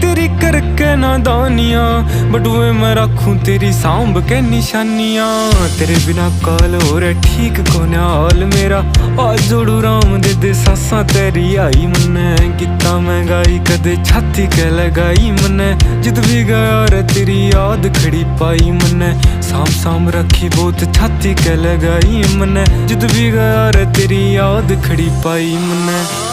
तेरी करके नादानियां, बटुए मैं रखूं तेरी सांभ के निशानियां। तेरे बिना काल हो रहा ठीक कोने हाल मेरा, आज जोड़ू राम दे सासा तेरी आई मन्ने। किता महंगाई कदे छाती के लगाई मन्ने, जिद भी गया रे तेरी याद खड़ी पाई मन्ने। साम साम रखी बहुत छाती के लगाई मन्ने, जिद भी गया रे तेरी याद खड़ी पाई मन्ने।